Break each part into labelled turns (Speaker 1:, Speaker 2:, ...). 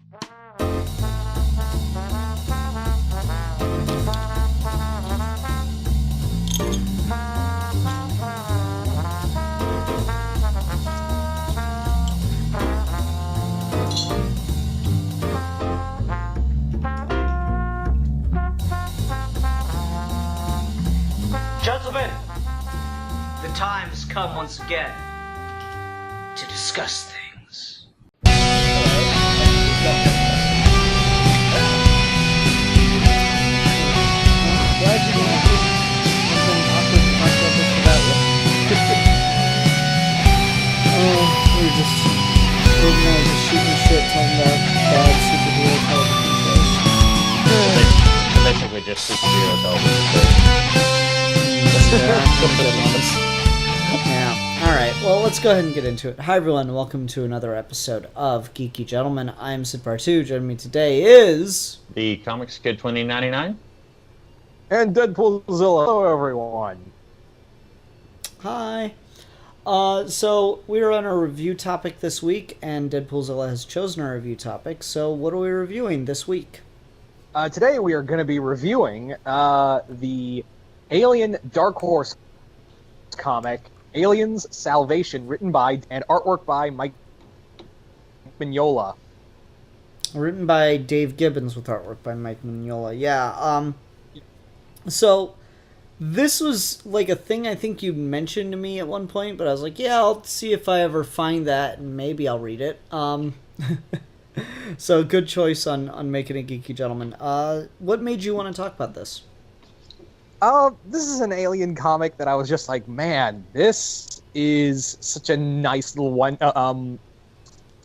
Speaker 1: Gentlemen, the time has come once again to discuss things.
Speaker 2: Glad you didn't do something awkward to talk about this without you. We were just shooting shit talking about bad superhero television shows.
Speaker 3: Basically just superhero television shows.
Speaker 2: Yeah. Alright, well, let's go ahead and get into it. Hi, everyone, and welcome to another episode of Geeky Gentlemen. I'm Sid Bar2. Joining me today is...
Speaker 3: The Comics Kid 2099.
Speaker 4: And Deadpoolzilla. Hello, everyone.
Speaker 2: Hi. So, we are on a review topic this week, and Deadpoolzilla has chosen our review topic. So, what are we reviewing this week?
Speaker 4: Today we are going to be reviewing the Alien Dark Horse comic, Aliens Salvation, written by and artwork by Mike Mignola.
Speaker 2: Written by Dave Gibbons with artwork by Mike Mignola. Yeah, so this was like a thing I think you mentioned to me at one point, but I was like, yeah, I'll see if I ever find that and maybe I'll read it. So good choice on making a Geeky Gentleman. What made you want to talk about this?
Speaker 4: This is an Alien comic that I was just like, man, this is such a nice little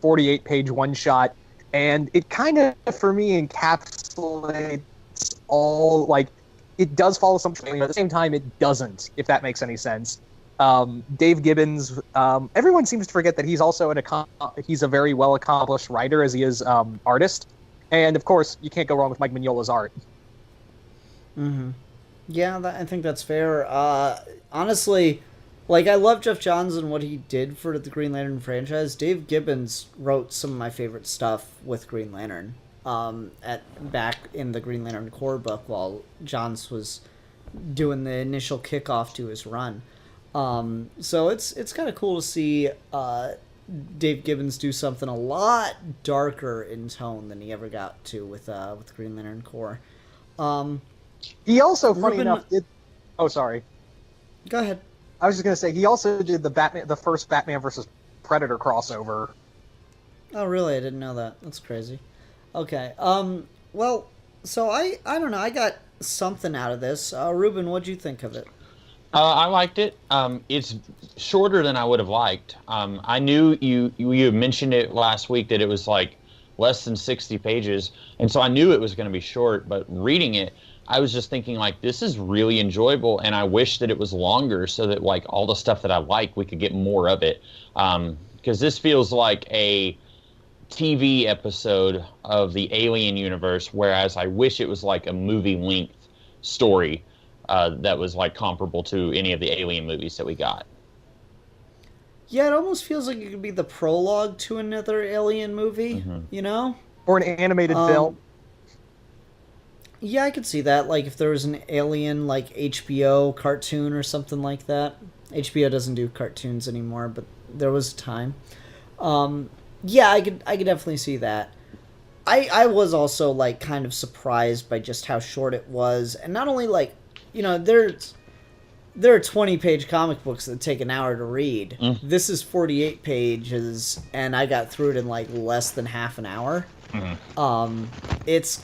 Speaker 4: 48-page one-shot, and it kind of, for me, encapsulates all, like, it does follow some training, but at the same time, it doesn't, if that makes any sense. Dave Gibbons, everyone seems to forget that he's also he's a very well-accomplished writer, as he is artist, and, of course, you can't go wrong with Mike Mignola's art.
Speaker 2: Mm-hmm. Yeah, I think that's fair. Honestly, like, I love Jeff Johns and what he did for the Green Lantern franchise. Dave Gibbons wrote some of my favorite stuff with Green Lantern back in the Green Lantern Corps book while Johns was doing the initial kickoff to his run. So it's kind of cool to see Dave Gibbons do something a lot darker in tone than he ever got to with Green Lantern Corps.
Speaker 4: He also, funny enough, did... Oh, sorry.
Speaker 2: Go ahead.
Speaker 4: I was just going to say, he also did the first Batman vs. Predator crossover.
Speaker 2: Oh, really? I didn't know that. That's crazy. Okay. Well, so I don't know. I got something out of this. Ruben, what'd you think of it?
Speaker 3: I liked it. It's shorter than I would have liked. I knew you mentioned it last week that it was like less than 60 pages, and so I knew it was going to be short, but reading it, I was just thinking, like, this is really enjoyable, and I wish that it was longer so that, like, all the stuff that I like, we could get more of it. Because this feels like a TV episode of the Alien universe, whereas I wish it was, like, a movie-length story that was, like, comparable to any of the Alien movies that we got.
Speaker 2: Yeah, it almost feels like it could be the prologue to another Alien movie, you know?
Speaker 4: Or an animated film.
Speaker 2: Yeah, I could see that. Like, if there was an Alien, like, HBO cartoon or something like that. HBO doesn't do cartoons anymore, but there was a time. Yeah, I could definitely see that. I was also, like, kind of surprised by just how short it was. And not only, like, you know, there are 20-page comic books that take an hour to read. This is 48 pages, and I got through it in, like, less than half an hour. It's...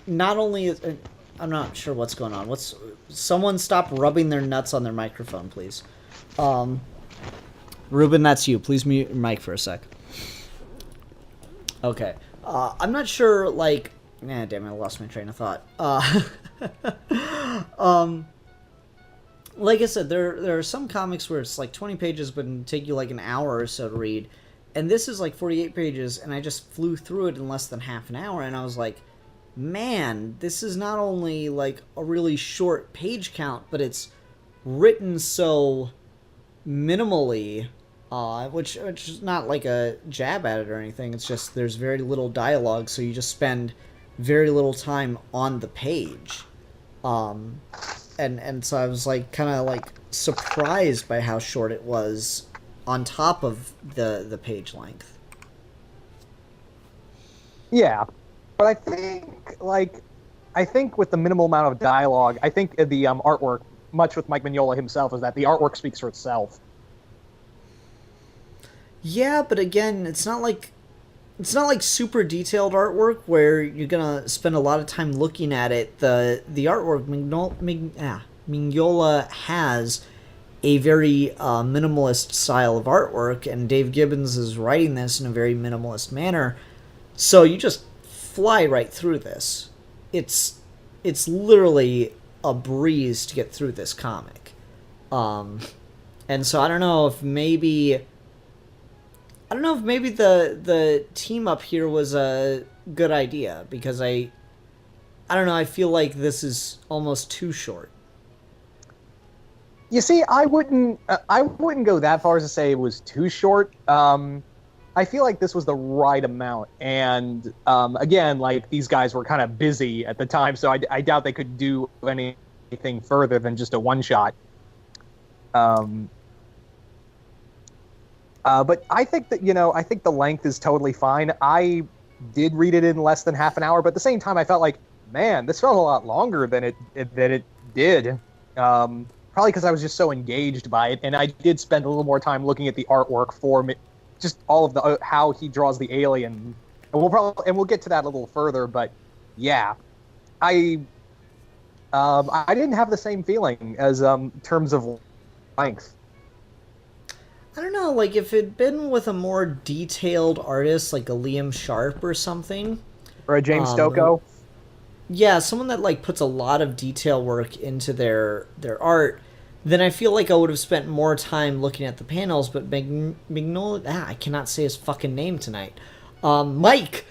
Speaker 2: Not only, I'm not sure what's going on. Someone stop rubbing their nuts on their microphone, please. Ruben, that's you. Please mute your mic for a sec. Okay. I'm not sure, like... damn it, I lost my train of thought. Like I said, there are some comics where it's like 20 pages, but it'll take you like an hour or so to read. And this is like 48 pages, and I just flew through it in less than half an hour, and I was like... Man, this is not only like a really short page count, but it's written so minimally which is not like a jab at it or anything. It's just there's very little dialogue, so you just spend very little time on the page. And so I was like kind of like surprised by how short it was on top of the page length.
Speaker 4: Yeah, but I think with the minimal amount of dialogue, I think the artwork, much with Mike Mignola himself, is that the artwork speaks for itself.
Speaker 2: Yeah, but again, it's not like super detailed artwork where you're gonna spend a lot of time looking at it. The artwork Mignola has a very minimalist style of artwork, and Dave Gibbons is writing this in a very minimalist manner. So you just fly right through this. It's literally a breeze to get through this comic. And so I don't know if maybe the team up here was a good idea, because I don't know, I feel like this is almost too short.
Speaker 4: You see, I wouldn't go that far as to say it was too short. I feel like this was the right amount, and again, like, these guys were kind of busy at the time, so I doubt they could do anything further than just a one-shot. But I think that, I think the length is totally fine. I did read it in less than half an hour, but at the same time, I felt like, man, this felt a lot longer than it did. Probably because I was just so engaged by it, and I did spend a little more time looking at the artwork for me. Just all of the how he draws the alien, and we'll get to that a little further. But yeah, I didn't have the same feeling as terms of length.
Speaker 2: I don't know, like, if it'd been with a more detailed artist, like a Liam Sharp or something,
Speaker 4: Or a James Stokoe.
Speaker 2: Yeah, someone that like puts a lot of detail work into their art, then I feel like I would have spent more time looking at the panels. But Mignola, I cannot say his fucking name tonight. Mike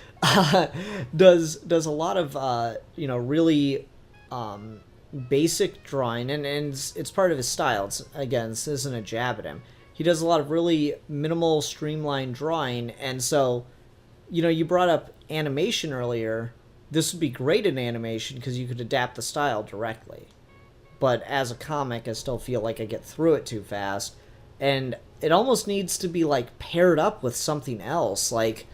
Speaker 2: does a lot of really basic drawing, and it's part of his style. This isn't a jab at him. He does a lot of really minimal, streamlined drawing, and so, you brought up animation earlier. This would be great in animation because you could adapt the style directly. But as a comic, I still feel like I get through it too fast. And it almost needs to be, like, paired up with something else. Like,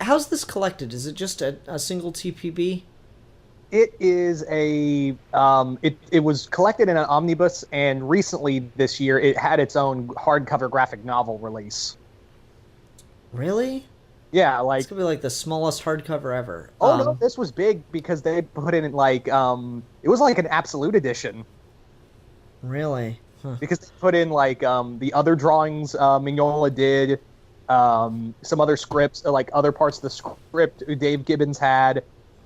Speaker 2: how's this collected? Is it just a single TPB?
Speaker 4: It is it was collected in an omnibus, and recently this year it had its own hardcover graphic novel release.
Speaker 2: Really?
Speaker 4: Yeah, like,
Speaker 2: it's gonna be like the smallest hardcover ever.
Speaker 4: No, this was big because they put in like it was like an absolute edition.
Speaker 2: Really? Huh.
Speaker 4: Because they put in like the other drawings Mignola did, some other scripts, like other parts of the script Dave Gibbons had,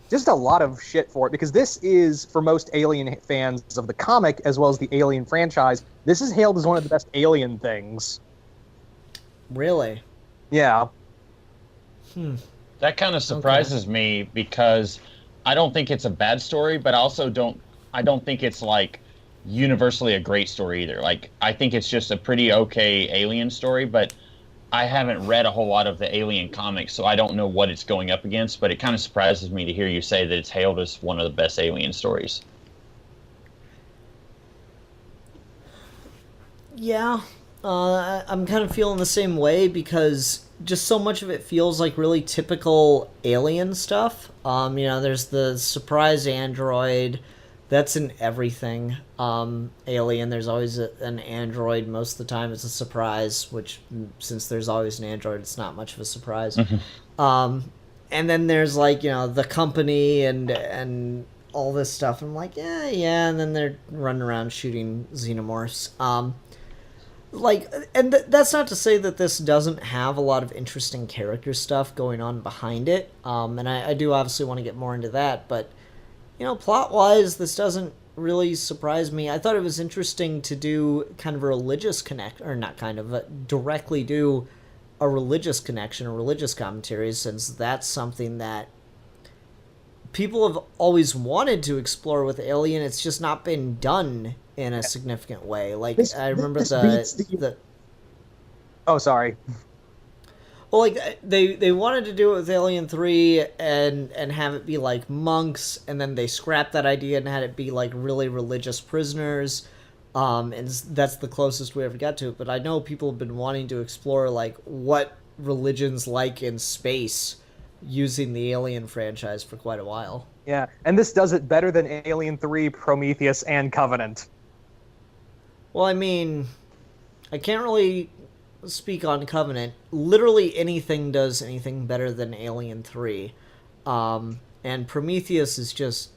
Speaker 4: just a lot of shit for it. Because this is, for most Alien fans of the comic as well as the Alien franchise, this is hailed as one of the best Alien things.
Speaker 2: Really?
Speaker 4: Yeah.
Speaker 3: That kind of surprises me, because I don't think it's a bad story, but I don't think it's like universally a great story either. Like, I think it's just a pretty okay Alien story, but I haven't read a whole lot of the Alien comics, so I don't know what it's going up against, but it kind of surprises me to hear you say that it's hailed as one of the best Alien stories.
Speaker 2: Yeah, I'm kind of feeling the same way, because just so much of it feels like really typical Alien stuff. There's the surprise android. That's in everything. Alien, there's always an android. Most of the time it's a surprise, which, since there's always an android, it's not much of a surprise. And then there's, like, the company and all this stuff. I'm like, yeah, and then they're running around shooting xenomorphs. That's not to say that this doesn't have a lot of interesting character stuff going on behind it. And I do obviously want to get more into that, but, plot-wise, this doesn't really surprise me. I thought it was interesting to do kind of a religious directly do a religious connection, a religious commentary, since that's something that people have always wanted to explore with Alien. It's just not been done in a significant way. Like, I remember
Speaker 4: Oh, sorry.
Speaker 2: Well, like they wanted to do it with Alien 3 and have it be like monks, and then they scrapped that idea and had it be like really religious prisoners. And that's the closest we ever got to it. But I know people have been wanting to explore like what religions like in space using the Alien franchise for quite a while.
Speaker 4: Yeah, and this does it better than Alien 3, Prometheus, and Covenant.
Speaker 2: Well, I mean, I can't really speak on Covenant. Literally anything does anything better than Alien 3. And Prometheus is just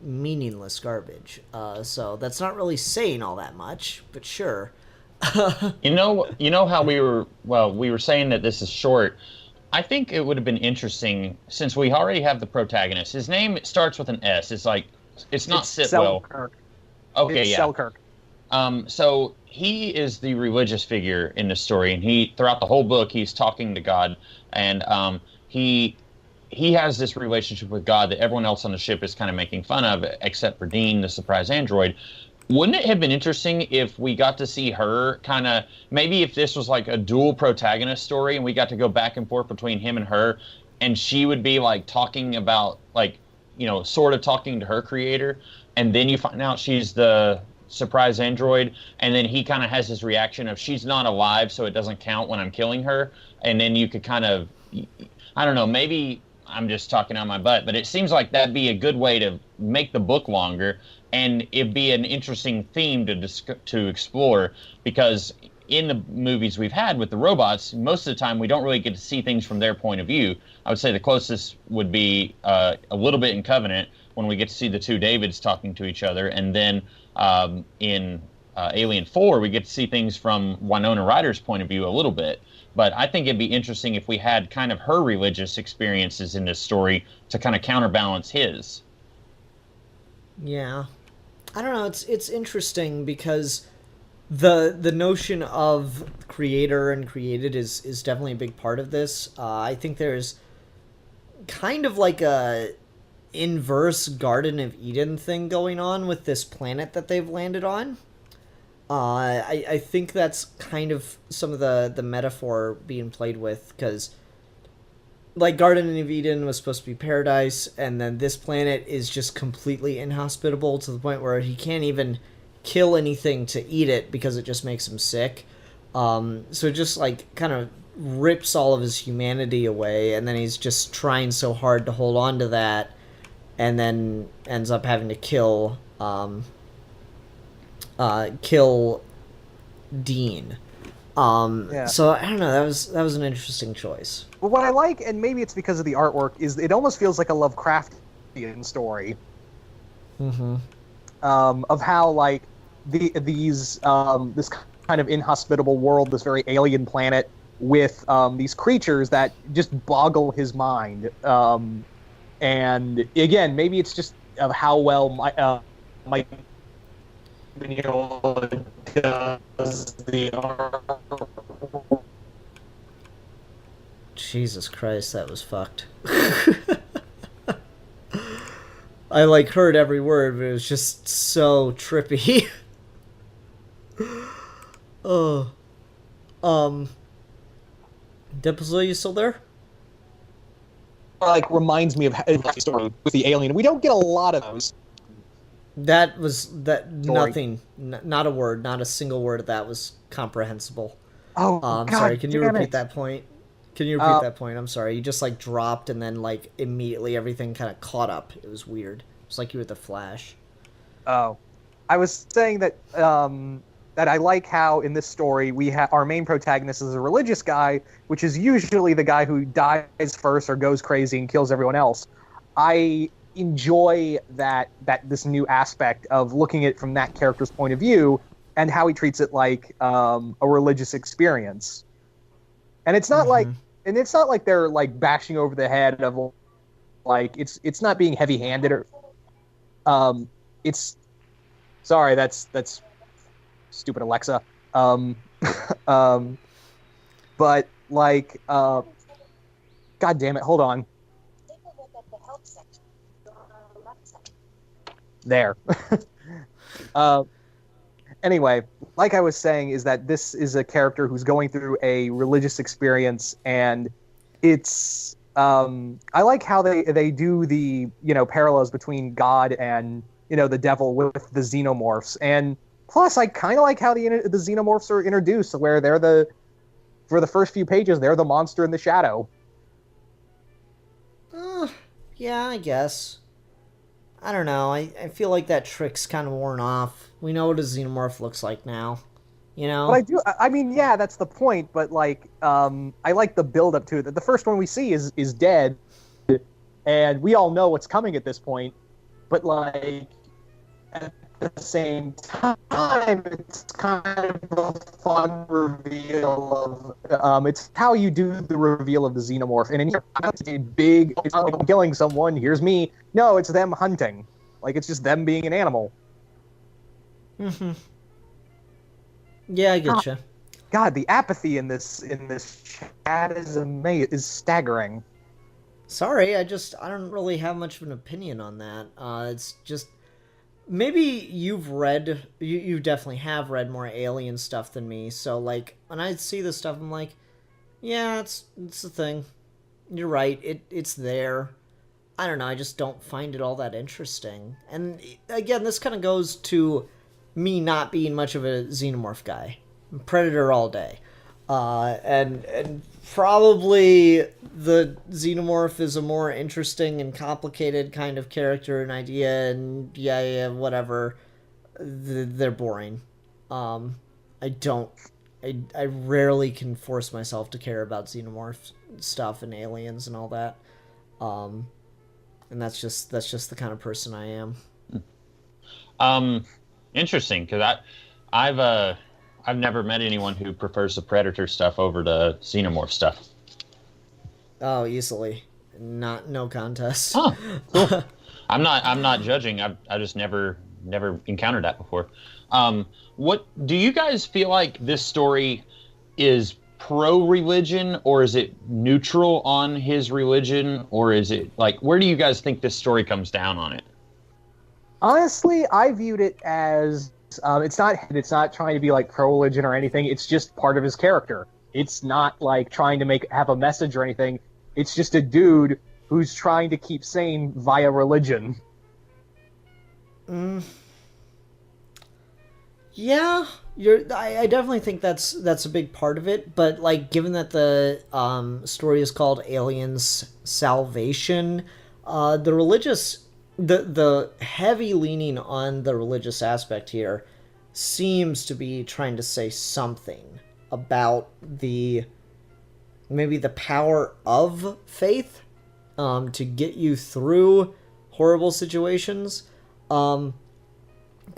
Speaker 2: meaningless garbage. So that's not really saying all that much, but sure.
Speaker 3: You know how we were saying that this is short. I think it would have been interesting since we already have the protagonist. His name starts with an S. It's like it's not Sitwell.
Speaker 4: Selkirk.
Speaker 3: Okay,
Speaker 4: It's
Speaker 3: yeah.
Speaker 4: Selkirk.
Speaker 3: So he is the religious figure in the story, and he throughout the whole book he's talking to God, and he has this relationship with God that everyone else on the ship is kind of making fun of, except for Dean, the surprise android. Wouldn't it have been interesting if we got to see her kind of, maybe if this was like a dual protagonist story and we got to go back and forth between him and her, and she would be like talking about, like, you know, sort of talking to her creator, and then you find out she's the surprise android, and then he kind of has his reaction of she's not alive, so it doesn't count when I'm killing her, and then you could kind of, I don't know, maybe I'm just talking on my butt, but it seems like that'd be a good way to make the book longer, and it'd be an interesting theme to explore, because in the movies we've had with the robots, most of the time we don't really get to see things from their point of view. I would say the closest would be a little bit in Covenant, when we get to see the two Davids talking to each other, and then in Alien 4, we get to see things from Winona Ryder's point of view a little bit. But I think it'd be interesting if we had kind of her religious experiences in this story to kind of counterbalance his.
Speaker 2: Yeah. I don't know, it's interesting because the notion of creator and created is definitely a big part of this. I think there's kind of like a inverse Garden of Eden thing going on with this planet that they've landed on. I think that's kind of some of the metaphor being played with, because like Garden of Eden was supposed to be paradise, and then this planet is just completely inhospitable to the point where he can't even kill anything to eat it because it just makes him sick. So it just like kind of rips all of his humanity away, and then he's just trying so hard to hold on to that, and then ends up having to kill Dean.
Speaker 4: Yeah.
Speaker 2: So I don't know. That was an interesting choice.
Speaker 4: But what I like, and maybe it's because of the artwork, is it almost feels like a Lovecraftian story.
Speaker 2: Mm-hmm.
Speaker 4: Of how like these this kind of inhospitable world, this very alien planet with these creatures that just boggle his mind. And again, maybe it's just of how well Mike Mignola does the art.
Speaker 2: Jesus Christ, that was fucked. I like heard every word, but it was just so trippy. Oh. Deposil, you still there?
Speaker 4: Like reminds me of the story with the alien. We don't get a lot of those.
Speaker 2: That was that
Speaker 4: Story.
Speaker 2: nothing, not a word, not a single word of that was comprehensible.
Speaker 4: Oh,
Speaker 2: I'm
Speaker 4: God,
Speaker 2: sorry. Can you
Speaker 4: damn
Speaker 2: repeat
Speaker 4: it.
Speaker 2: that point? Can you repeat that point? I'm sorry. You just like dropped and then like immediately everything kind of caught up. It was weird. It's like you were the Flash.
Speaker 4: Oh, I was saying that that I like how in this story we have our main protagonist is a religious guy, which is usually the guy who dies first or goes crazy and kills everyone else. I enjoy that this new aspect of looking at it from that character's point of view and how he treats it like a religious experience. And it's not like, and it's not like they're like bashing over the head of like it's not being heavy-handed or it's sorry that's stupid Alexa. But like God damn it, hold on. There. Anyway, like I was saying, is that this is a character who's going through a religious experience, and it's I like how they do the parallels between God and the devil with the xenomorphs, and plus I kind of like how the xenomorphs are introduced, where they're for the first few pages they're the monster in the shadow.
Speaker 2: Yeah, I guess. I don't know. I feel like that trick's kind of worn off. We know what a xenomorph looks like now.
Speaker 4: But I mean, yeah, that's the point. But like, I like the build up to it. The first one we see is dead, and we all know what's coming at this point. But like, at the same time, it's kind of a fun reveal of. It's how you do the reveal of the xenomorph, and in here, it's big. It's not like I'm killing someone. Here's me. No, it's them hunting. Like it's just them being an animal.
Speaker 2: Mm-hmm. Yeah, I get you.
Speaker 4: God, the apathy in this chat is amazing. Is staggering.
Speaker 2: Sorry, I don't really have much of an opinion on that. It's just maybe you definitely have read more Alien stuff than me. So like when I see this stuff, I'm like, yeah, it's a thing. You're right. It's there. I don't know. I just don't find it all that interesting. And again, this kind of goes to me not being much of a xenomorph guy. Predator all day. And probably the xenomorph is a more interesting and complicated kind of character and idea, and yeah, whatever. They're boring. I rarely can force myself to care about xenomorph stuff and aliens and all that. And that's just the kind of person I am.
Speaker 3: Interesting, because I've never met anyone who prefers the Predator stuff over the Xenomorph stuff.
Speaker 2: Oh, easily, no contest.
Speaker 3: Huh. Cool. I'm not judging. I just never encountered that before. What do you guys feel like this story is pro-religion, or is it neutral on his religion, or is it like, where do you guys think this story comes down on it?
Speaker 4: Honestly, I viewed it as it's not trying to be like pro-religion or anything. It's just part of his character. It's not like trying to have a message or anything. It's just a dude who's trying to keep sane via religion.
Speaker 2: Yeah, I definitely think that's a big part of it. But like, given that the story is called Aliens Salvation, the heavy leaning on the religious aspect here seems to be trying to say something about maybe the power of faith to get you through horrible situations. Because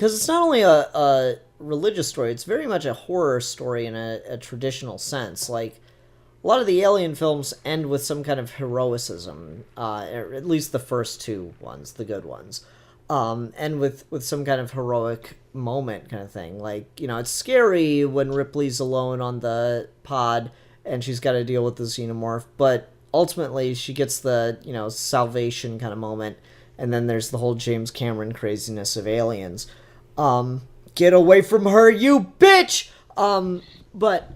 Speaker 2: it's not only a religious story, it's very much a horror story in a traditional sense. Like, a lot of the Alien films end with some kind of heroicism, or at least the first two ones, the good ones, end with some kind of heroic moment kind of thing. Like, it's scary when Ripley's alone on the pod and she's got to deal with the xenomorph, but ultimately she gets the, salvation kind of moment, and then there's the whole James Cameron craziness of Aliens. Get away from her, you bitch! But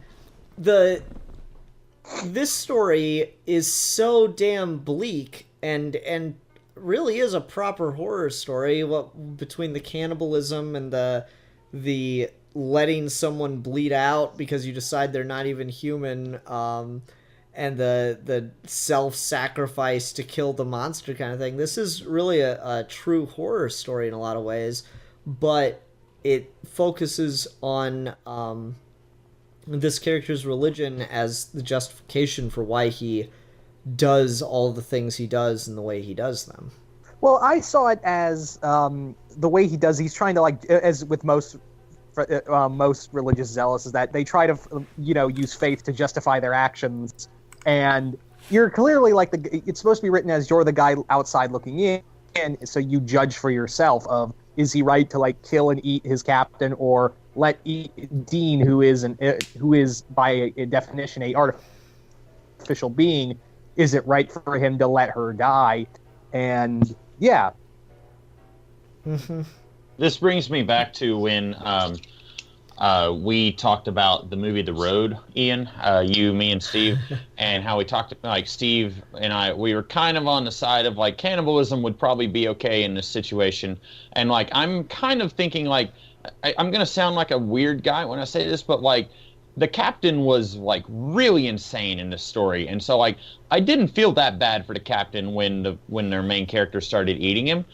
Speaker 2: this story is so damn bleak and really is a proper horror story. Between the cannibalism and the letting someone bleed out because you decide they're not even human, and the self-sacrifice to kill the monster kind of thing. This is really a true horror story in a lot of ways, but it focuses on this character's religion as the justification for why he does all the things he does and the way he does them.
Speaker 4: Well, I saw it as the way he does. He's trying to, like, as with most religious zealots, is that they try to use faith to justify their actions, and you're clearly like it's supposed to be written as you're the guy outside looking in, so you judge for yourself of, is he right to like kill and eat his captain, or let Dean, who is by a definition a artificial being, is it right for him to let her die? And yeah.
Speaker 2: Mm-hmm.
Speaker 3: This brings me back to when we talked about the movie The Road, Ian, you, me, and Steve, and how we talked, like, Steve and I, we were kind of on the side of, like, cannibalism would probably be okay in this situation. And, like, I'm kind of thinking, like, I'm going to sound like a weird guy when I say this, but, like, the captain was, like, really insane in this story. And so, like, I didn't feel that bad for the captain when their main character started eating him.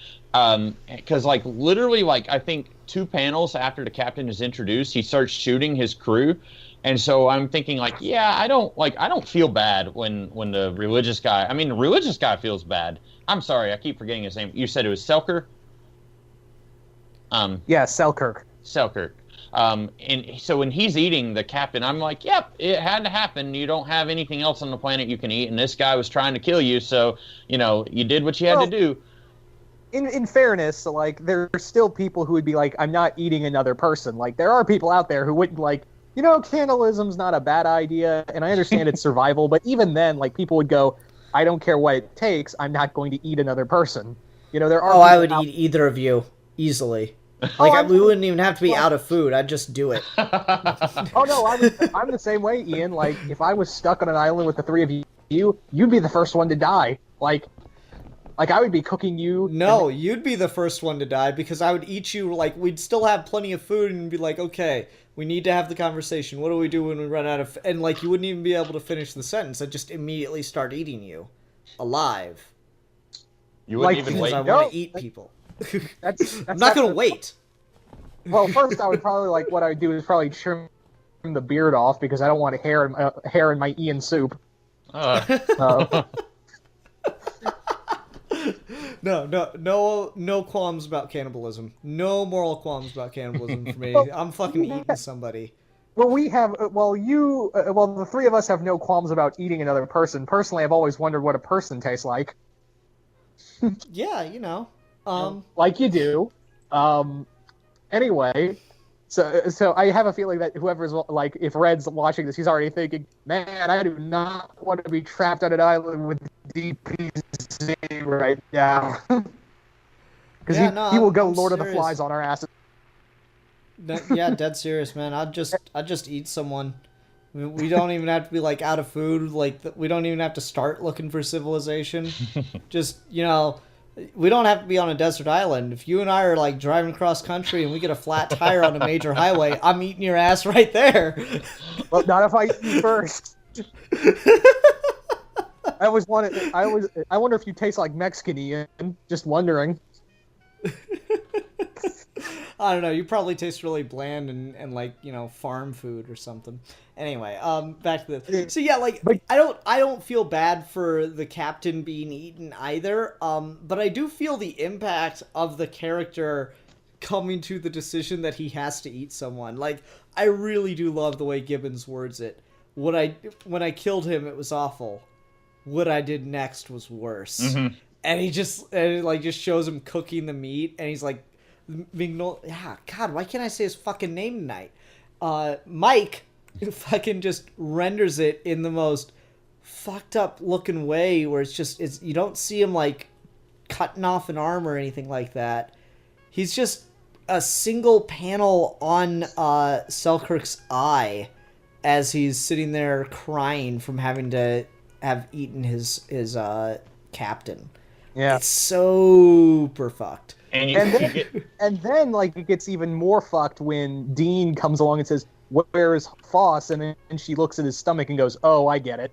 Speaker 3: Because, like, literally, like, I think 2 panels after the captain is introduced, he starts shooting his crew. And so I'm thinking, like, yeah, I don't feel bad when the religious guy, the religious guy feels bad. I'm sorry, I keep forgetting his name. You said it was Selkirk?
Speaker 4: Yeah, Selkirk.
Speaker 3: Selkirk. And so when he's eating the captain, I'm like, yep, it had to happen. You don't have anything else on the planet you can eat, and this guy was trying to kill you, so, you did what you had to do.
Speaker 4: In fairness, like, there are still people who would be like, I'm not eating another person. Like, there are people out there who wouldn't, like, cannibalism's not a bad idea, and I understand it's survival, but even then, like, people would go, I don't care what it takes, I'm not going to eat another person. There are
Speaker 2: I would eat either of you, easily. Like, we wouldn't even have to be out of food, I'd just do it.
Speaker 4: Oh, no, I'm the same way, Ian. Like, if I was stuck on an island with the 3 of you, you'd be the first one to die. Like, I would be cooking you.
Speaker 2: No, you'd be the first one to die because I would eat you. Like, we'd still have plenty of food and be like, okay, we need to have the conversation. What do we do when we run out of... And, like, you wouldn't even be able to finish the sentence. I'd just immediately start eating you. Alive.
Speaker 3: You wouldn't even
Speaker 2: because
Speaker 3: wait.
Speaker 2: I want to eat people.
Speaker 4: That's
Speaker 2: I'm not going to wait.
Speaker 4: Well, first I would probably, like, what I would do is probably trim the beard off because I don't want hair in my Ian soup.
Speaker 2: No qualms about cannibalism. No moral qualms about cannibalism for me. I'm fucking eating somebody.
Speaker 4: Well, the 3 of us have no qualms about eating another person. Personally, I've always wondered what a person tastes like.
Speaker 2: Yeah,
Speaker 4: like you do. Anyway, so I have a feeling that whoever's, like, if Red's watching this, he's already thinking, man, I do not want to be trapped on an island with DPZ right now. Because he will go Lord of the Flies on our asses.
Speaker 2: Yeah, dead serious, man. I'd just eat someone. We don't even have to be, like, out of food. Like, we don't even have to start looking for civilization. Just, we don't have to be on a desert island. If you and I are, like, driving across country and we get a flat tire on a major highway, I'm eating your ass right there.
Speaker 4: Well, not if I eat you first. I wonder if you taste like Mexican, Ian. Just wondering.
Speaker 2: I don't know. You probably taste really bland and like, farm food or something. Anyway, back to this. So yeah, like, I don't feel bad for the captain being eaten either. But I do feel the impact of the character coming to the decision that he has to eat someone. Like, I really do love the way Gibbons words it. When I killed him, it was awful. What I did next was worse. Mm-hmm. And he just shows him cooking the meat, and he's like, God, why can't I say his fucking name tonight? Mike fucking just renders it in the most fucked up looking way where it's you don't see him, like, cutting off an arm or anything like that. He's just a single panel on Selkirk's eye as he's sitting there crying from having to have eaten his captain. Yeah. It's super fucked.
Speaker 4: And then, like, it gets even more fucked when Dean comes along and says, "Where is Foss?" And then she looks at his stomach and goes, "Oh, I get it."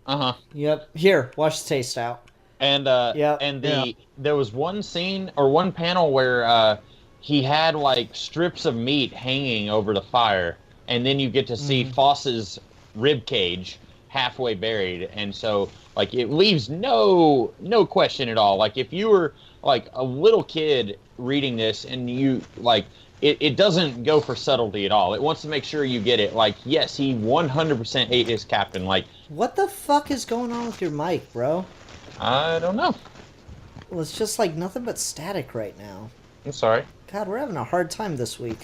Speaker 2: Uh-huh. Yep. Here, watch the taste out.
Speaker 3: And there was one scene or one panel where he had, like, strips of meat hanging over the fire, and then you get to see Foss's rib cage halfway buried, and so, like, it leaves no question at all. Like, if you were, like, a little kid reading this and you, like, it doesn't go for subtlety at all. It wants to make sure you get it. Like, yes, he 100% ate his captain. Like,
Speaker 2: what the fuck is going on with your mic, bro?
Speaker 3: I don't know.
Speaker 2: Well, it's just, like, nothing but static right now.
Speaker 3: I'm sorry.
Speaker 2: God, we're having a hard time this week.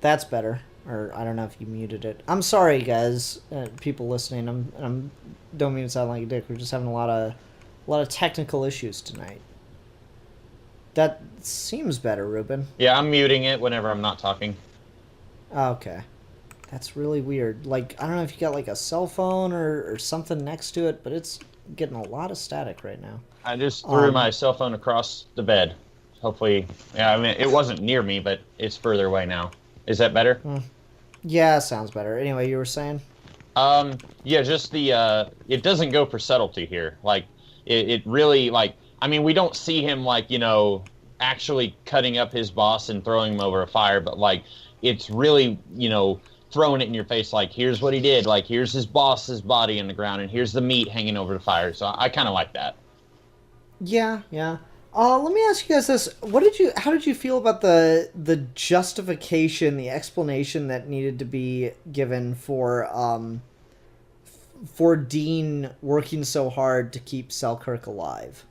Speaker 2: That's better. Or I don't know if you muted it. I'm sorry, guys, people listening. I'm don't mean to sound like a dick. We're just having a lot of technical issues tonight. That seems better, Ruben.
Speaker 3: Yeah, I'm muting it whenever I'm not talking.
Speaker 2: Okay. That's really weird. Like, I don't know if you got like a cell phone or something next to it, but it's getting a lot of static right now.
Speaker 3: I just threw my cell phone across the bed. Hopefully, yeah, I mean, it wasn't near me, but it's further away now. Is that better?
Speaker 2: Yeah, sounds better. Anyway, you were saying?
Speaker 3: Yeah, just it doesn't go for subtlety here. Like, it really, like, I mean, we don't see him, like, actually cutting up his boss and throwing him over a fire, but, like, it's really, throwing it in your face, like, here's what he did, like, here's his boss's body in the ground, and here's the meat hanging over the fire. So I kind of like that.
Speaker 2: Yeah. Let me ask you guys this: how did you feel about the justification, the explanation that needed to be given for Dean working so hard to keep Selkirk alive?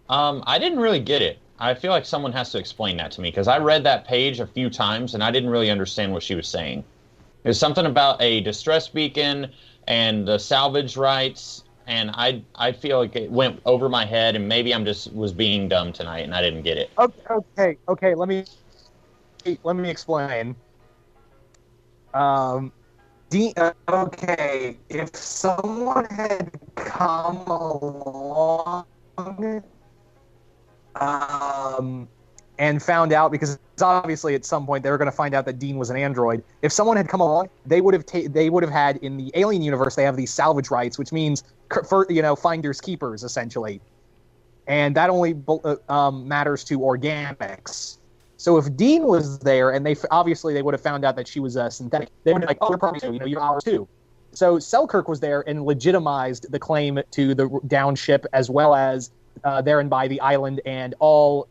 Speaker 3: I didn't really get it. I feel like someone has to explain that to me, because I read that page a few times and I didn't really understand what she was saying. It was something about a distress beacon and the salvage rights, and I feel like it went over my head, and maybe I'm just was being dumb tonight and I didn't get it.
Speaker 4: Okay. Let me explain. Dean. Okay, if someone had come along, and found out, because obviously at some point they were going to find out that Dean was an android. If someone had come along, they would have had, in the Alien universe, they have these salvage rights, which means finders keepers essentially, and that only matters to organics. So if Dean was there, and they would have found out that she was synthetic, they would be like, oh, you're probably you're ours too. So Selkirk was there and legitimized the claim to the down ship, as well as therein by the island and all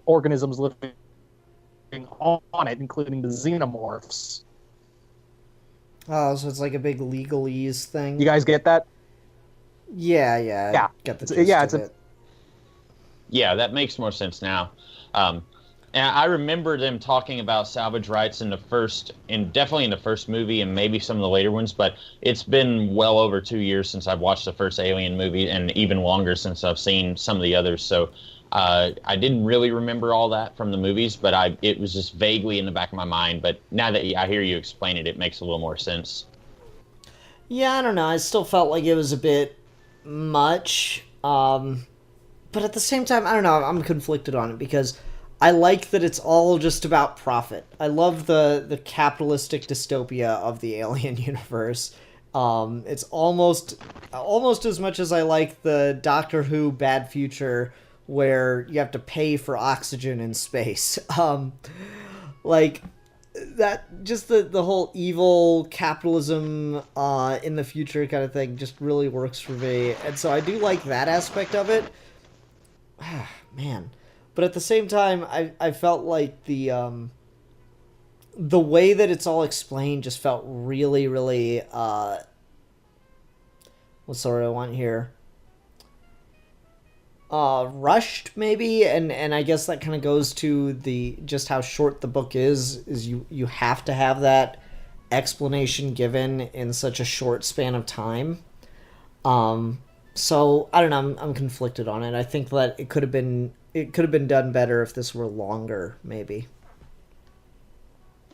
Speaker 4: organisms living on it, including the xenomorphs.
Speaker 2: Oh, so it's like a big legalese thing.
Speaker 4: You guys get that?
Speaker 2: Yeah. Get the gist of it.
Speaker 3: Yeah, that makes more sense now. And I remember them talking about salvage rights definitely in the first movie and maybe some of the later ones, but it's been well over 2 years since I've watched the first Alien movie, and even longer since I've seen some of the others. So I didn't really remember all that from the movies, but it was just vaguely in the back of my mind. But now that I hear you explain it, it makes a little more sense.
Speaker 2: Yeah, I don't know. I still felt like it was a bit much. But at the same time, I don't know. I'm conflicted on it, because I like that it's all just about profit. I love the capitalistic dystopia of the Alien universe. It's almost as much as I like the Doctor Who Bad Future, where you have to pay for oxygen in space. Like that, just the whole evil capitalism in the future kind of thing just really works for me, and so I do like that aspect of it. Man. But at the same time, I felt like the way that it's all explained just felt really, really, what's the word I want here? Rushed, maybe, and I guess that kind of goes to just how short the book is you have to have that explanation given in such a short span of time. So I don't know, I'm conflicted on it. I think that it could have been done better if this were longer, maybe.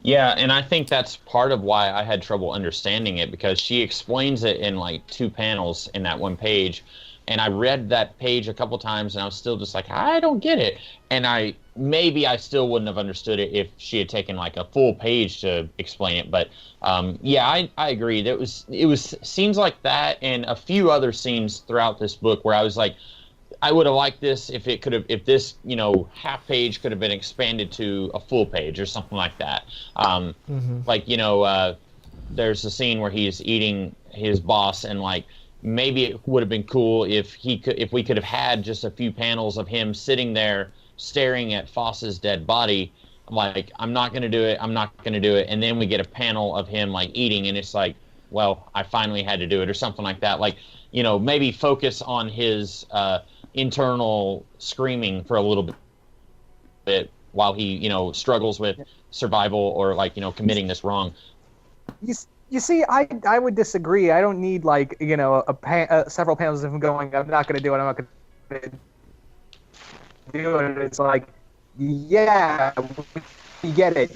Speaker 3: Yeah, and I think that's part of why I had trouble understanding it, because she explains it in like 2 panels in that one page, and I read that page a couple times and I was still just like, I don't get it. And I still wouldn't have understood it if she had taken like a full page to explain it. But yeah, I agree. It was scenes like that and a few other scenes throughout this book where I was like, I would have liked this if this half page could have been expanded to a full page or something like that. Like, there's a scene where he's eating his boss, and like maybe it would have been cool if we could have had just a few panels of him sitting there staring at Foss's dead body. Like, I'm not gonna do it, and then we get a panel of him like eating, and it's like, well, I finally had to do it, or something like that. Like, maybe focus on his internal screaming for a little bit while he struggles with survival, or like committing this wrong.
Speaker 4: You see, I would disagree. I don't need like several panels of him going, I'm not going to do it, I'm not going to do it. It's like, yeah, we get it.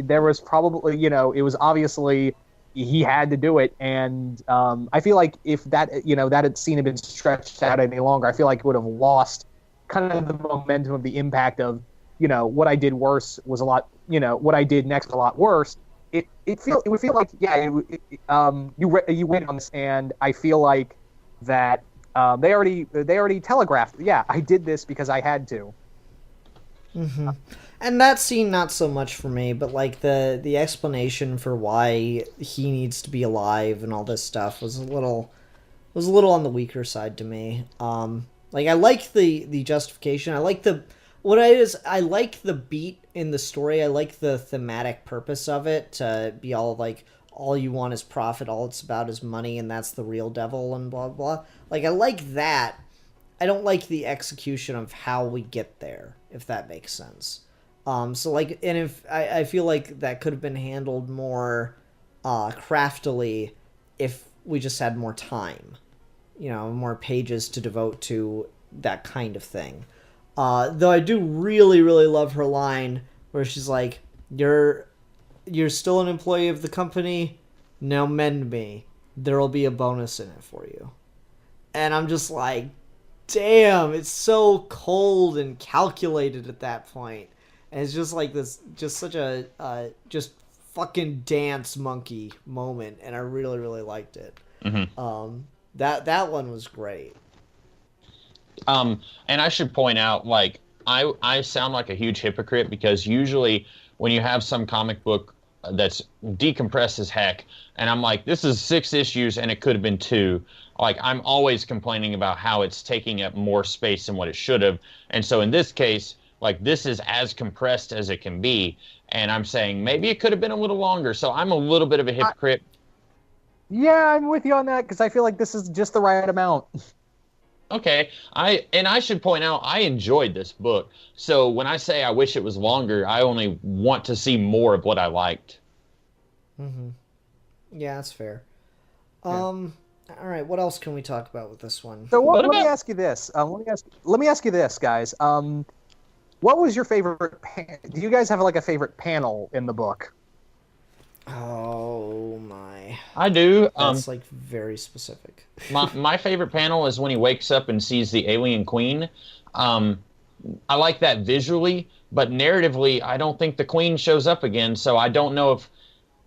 Speaker 4: There was probably, it was obviously he had to do it, and I feel like if that, that scene had been stretched out any longer, I feel like it would have lost kind of the momentum of the impact of, what I did worse was a lot, what I did next was a lot worse. It would feel like, yeah, you went on this, and I feel like that they already telegraphed, yeah, I did this because I had to.
Speaker 2: Mm-hmm. And that scene, not so much for me, but like the explanation for why he needs to be alive and all this stuff was a little on the weaker side to me. Like I like the justification. I like I like the beat in the story. I like the thematic purpose of it to be all like, all you want is profit, all it's about is money, and that's the real devil, and blah blah. Like I like that. I don't like the execution of how we get there, if that makes sense. So like, and if I feel like that could have been handled more craftily if we just had more time, more pages to devote to that kind of thing. Though I do really, really love her line where she's like, you're still an employee of the company, now mend me. There'll be a bonus in it for you. And I'm just like, damn, it's so cold and calculated at that point. And it's just like this, just such a just fucking dance monkey moment, and I really, really liked it.
Speaker 3: Mm-hmm.
Speaker 2: That one was great.
Speaker 3: And I should point out, like, I sound like a huge hypocrite because usually when you have some comic book that's decompressed as heck, and I'm like, this is 6 issues and it could have been 2. Like, I'm always complaining about how it's taking up more space than what it should have. And so in this case, like, this is as compressed as it can be. And I'm saying maybe it could have been a little longer. So I'm a little bit of a hypocrite.
Speaker 4: Yeah, I'm with you on that because I feel like this is just the right amount.
Speaker 3: Okay. I should point out, I enjoyed this book. So when I say I wish it was longer, I only want to see more of what I liked.
Speaker 2: Mm-hmm. Yeah, that's fair.
Speaker 4: Yeah.
Speaker 2: All right, what else can we talk about with this one?
Speaker 4: So let me ask you this. Let me ask you this, guys. What was your favorite? Do you guys have like a favorite panel in the book?
Speaker 2: Oh my!
Speaker 3: I do.
Speaker 2: That's like very specific.
Speaker 3: my favorite panel is when he wakes up and sees the alien queen. I like that visually, but narratively, I don't think the queen shows up again. So I don't know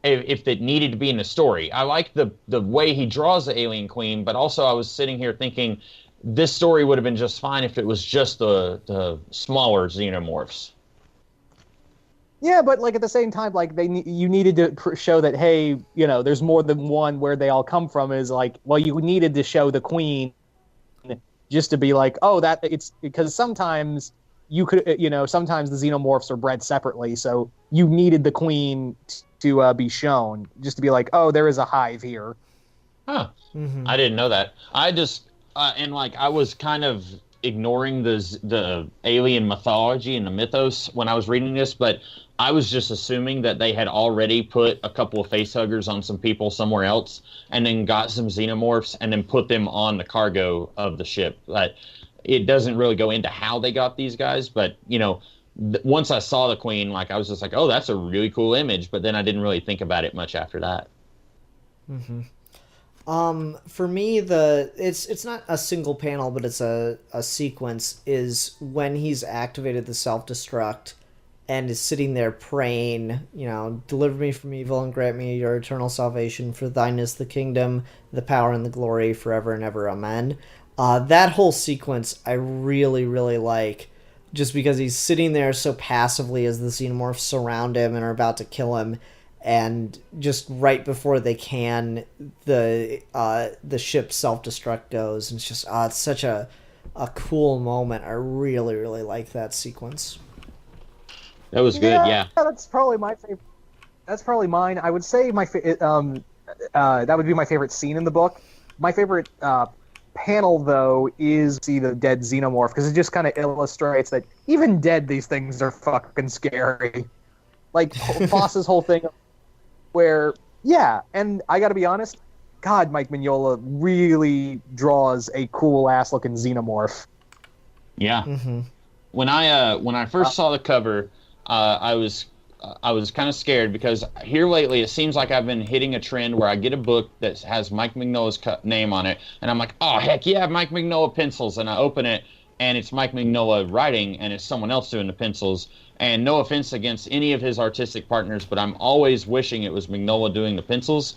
Speaker 3: if it needed to be in the story. I like the way he draws the alien queen, but also I was sitting here thinking this story would have been just fine if it was just the smaller xenomorphs.
Speaker 4: Yeah, but like at the same time, like you needed to show that, hey, there's more than one where they all come from. Is like, well, you needed to show the queen just to be like, oh, that it's because sometimes you could, sometimes the xenomorphs are bred separately, so you needed the queen to be shown just to be like, oh, there is a hive here.
Speaker 3: Huh.
Speaker 2: Mm-hmm.
Speaker 3: I didn't know that. I just and like I was kind of ignoring the alien mythology and the mythos when I was reading this, but I was just assuming that they had already put a couple of facehuggers on some people somewhere else and then got some xenomorphs and then put them on the cargo of the ship. But it doesn't really go into how they got these guys, but once I saw the queen, like I was just like, oh, that's a really cool image, but then I didn't really think about it much after that.
Speaker 2: Mm-hmm. For me, it's not a single panel, but it's a sequence, is when he's activated the self-destruct and is sitting there praying, deliver me from evil and grant me your eternal salvation, for thine is the kingdom, the power, and the glory forever and ever, amen. That whole sequence I really, really like, just because he's sitting there so passively as the xenomorphs surround him and are about to kill him, and just right before they can, the ship's self-destruct goes, and it's just it's such a cool moment. I really, really like that sequence.
Speaker 3: That was good, yeah.
Speaker 4: That's probably my favorite. That's probably mine. I would say that would be my favorite scene in the book. My favorite panel, though, is see the dead xenomorph, because it just kind of illustrates that even dead, these things are fucking scary. Like Foss's whole thing, where and I got to be honest, God, Mike Mignola really draws a cool ass looking xenomorph.
Speaker 3: Yeah.
Speaker 2: Mm-hmm.
Speaker 3: when I first saw the cover, I was kind of scared because here lately it seems like I've been hitting a trend where I get a book that has Mike Mignola's name on it, and I'm like, oh heck yeah, Mike Mignola pencils, and I open it and it's Mike Mignola writing and it's someone else doing the pencils. And no offense against any of his artistic partners, but I'm always wishing it was Mignola doing the pencils.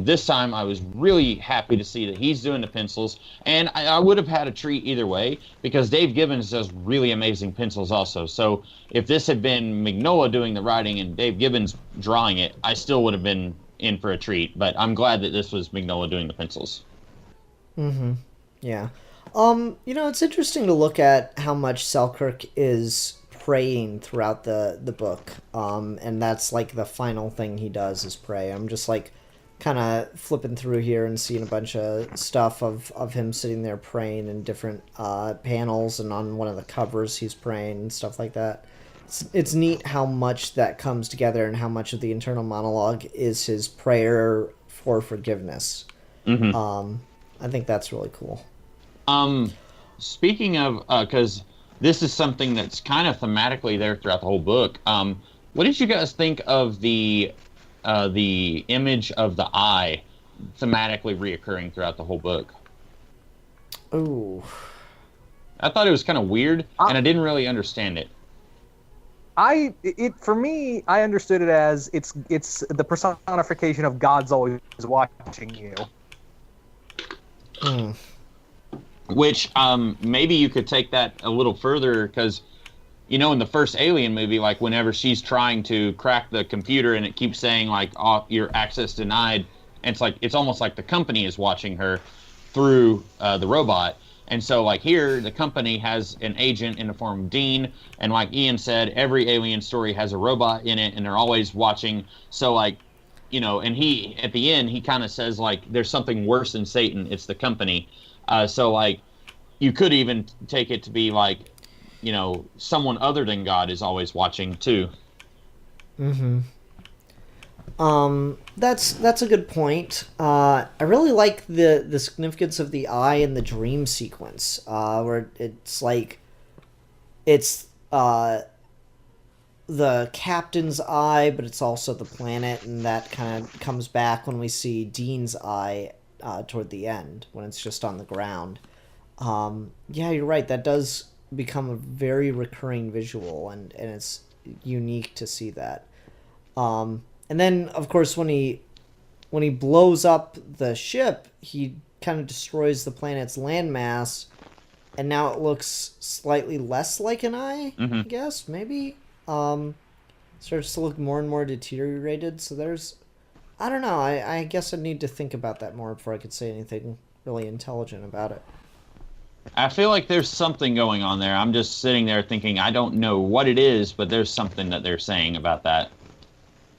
Speaker 3: This time I was really happy to see that he's doing the pencils, and I would have had a treat either way because Dave Gibbons does really amazing pencils also. So if this had been Mignola doing the writing and Dave Gibbons drawing it, I still would have been in for a treat. But I'm glad that this was Mignola doing the pencils.
Speaker 2: Mm-hmm. Yeah. It's interesting to look at how much Selkirk is praying throughout the book. And that's like the final thing he does is pray. I'm just like kind of flipping through here and seeing a bunch of stuff of him sitting there praying in different panels, and on one of the covers he's praying and stuff like that. It's neat how much that comes together and how much of the internal monologue is his prayer for forgiveness.
Speaker 3: Mm-hmm.
Speaker 2: I think that's really cool.
Speaker 3: Speaking of, because this is something that's kind of thematically there throughout the whole book. What did you guys think of the image of the eye thematically reoccurring throughout the whole book?
Speaker 2: Ooh.
Speaker 3: I thought it was kind of weird, and I didn't really understand it.
Speaker 4: For me, I understood it as it's the personification of God's always watching you.
Speaker 3: Which maybe you could take that a little further, because in the first Alien movie, like whenever she's trying to crack the computer and it keeps saying like, "Oh, your access denied," and it's almost like the company is watching her through the robot. And so like here, the company has an agent in the form of Dean, and like Ian said, every Alien story has a robot in it, and they're always watching. So like, and he at the end he kind of says like, "There's something worse than Satan. It's the company." So like, you could even take it to be like, someone other than God is always watching too.
Speaker 2: Mm-hmm. That's a good point. I really like the significance of the eye in the dream sequence, where it's like, it's the captain's eye, but it's also the planet, and that kind of comes back when we see Dean's eye toward the end, when it's just on the ground. Yeah, you're right. That does become a very recurring visual, and it's unique to see that. And then, of course, when he blows up the ship, he kind of destroys the planet's landmass, and now it looks slightly less like an eye, I guess, maybe. Starts to look more and more deteriorated, so there's... I don't know, I guess I need to think about that more before I could say anything really intelligent about it.
Speaker 3: I feel like there's something going on there. I'm just sitting there thinking, I don't know what it is, but there's something that they're saying about that.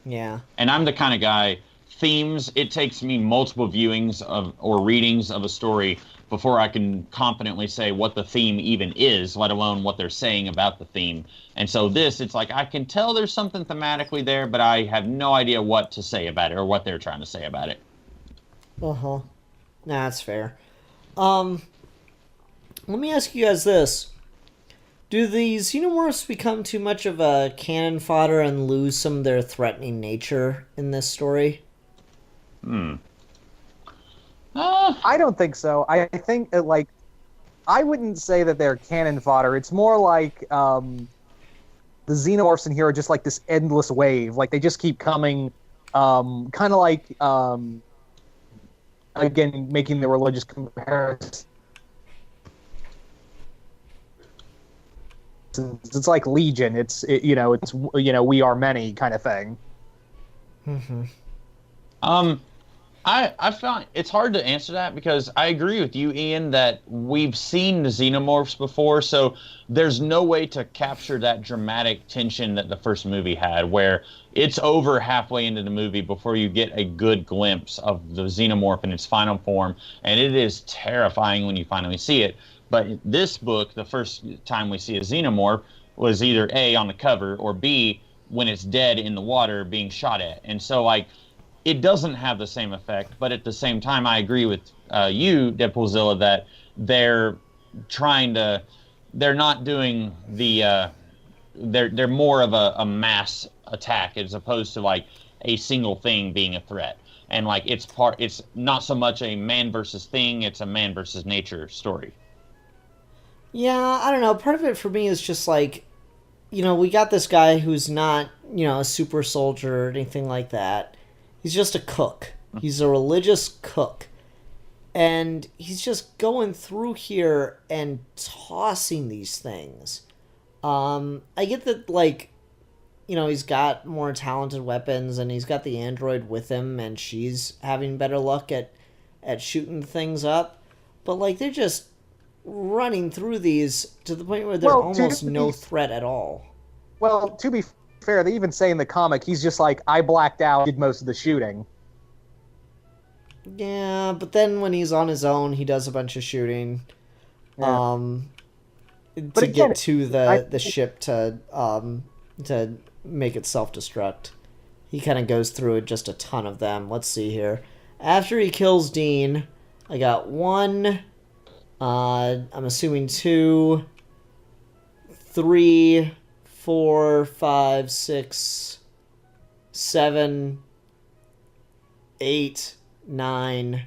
Speaker 2: Yeah.
Speaker 3: And I'm the kind of guy, themes, it takes me multiple viewings or readings of a story before I can confidently say what the theme even is, let alone what they're saying about the theme. And so it's like, I can tell there's something thematically there, but I have no idea what to say about it or what they're trying to say about it.
Speaker 2: Uh-huh. Nah, that's fair. Let me ask you guys this. Do the xenomorphs become too much of a cannon fodder and lose some of their threatening nature in this story?
Speaker 4: I don't think so. I think I wouldn't say that they're cannon fodder. It's more like the xenomorphs in here are just like this endless wave. Like they just keep coming, kind of like again making the religious comparison. It's like Legion. It's we are many kind of thing.
Speaker 2: Mm-hmm.
Speaker 3: I found it's hard to answer that because I agree with you, Ian, that we've seen the xenomorphs before, so there's no way to capture that dramatic tension that the first movie had, where it's over halfway into the movie before you get a good glimpse of the xenomorph in its final form, and it is terrifying when you finally see it. But this book, the first time we see a xenomorph was either A, on the cover, or B, when it's dead in the water being shot at. And so, like, it doesn't have the same effect, but at the same time, I agree with you, Deadpoolzilla, that they're trying to they're not doing the they're more of a mass attack as opposed to like a single thing being a threat. And like it's not so much a man versus thing, it's a man versus nature story.
Speaker 2: Yeah, I don't know. Part of it for me is just like, we got this guy who's not, a super soldier or anything like that. He's just a cook. He's a religious cook. And he's just going through here and tossing these things. I get that, like, he's got more talented weapons and he's got the android with him and she's having better luck at shooting things up. But, like, they're just running through these to the point where they're almost no threat at all.
Speaker 4: Well, to be fair, they even say in the comic, he's just like, I blacked out, did most of the shooting.
Speaker 2: Yeah, but then when he's on his own, he does a bunch of shooting.
Speaker 4: Yeah.
Speaker 2: To get to the ship to make it self-destruct. He kind of goes through it, just a ton of them. Let's see here. After he kills Dean, I got 1, I'm assuming 2, 3, 4, 5, 6, 7, 8, 9,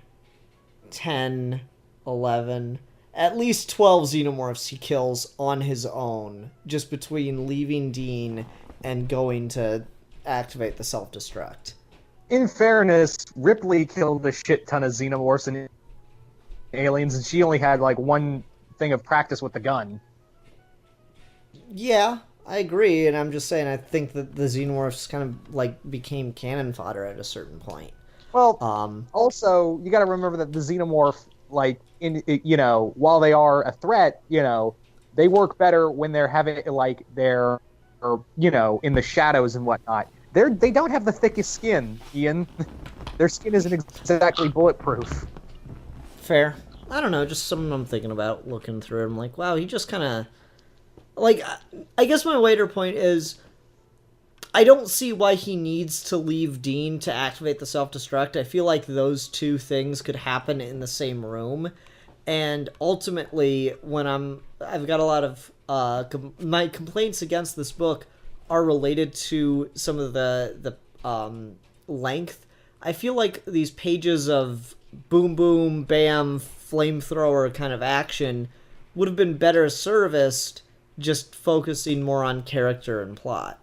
Speaker 2: 10, 11, at least 12 xenomorphs he kills on his own, just between leaving Dean and going to activate the self-destruct.
Speaker 4: In fairness, Ripley killed a shit ton of xenomorphs and aliens, and she only had like one thing of practice with the gun.
Speaker 2: Yeah, I agree, and I'm just saying I think that the xenomorphs kind of like became cannon fodder at a certain point.
Speaker 4: Well, also you got to remember that the xenomorph, like while they are a threat, they work better when they're having like they're in the shadows and whatnot. They don't have the thickest skin, Ian. Their skin isn't exactly bulletproof.
Speaker 2: Fair. I don't know, just something I'm thinking about looking through it. I'm like, wow, he just kind of... Like, I guess my later point is, I don't see why he needs to leave Dean to activate the self-destruct. I feel like those two things could happen in the same room. And ultimately, when I've got a lot of... my complaints against this book are related to some of the length. I feel like these pages of boom, boom, bam, flamethrower kind of action would have been better serviced just focusing more on character and plot.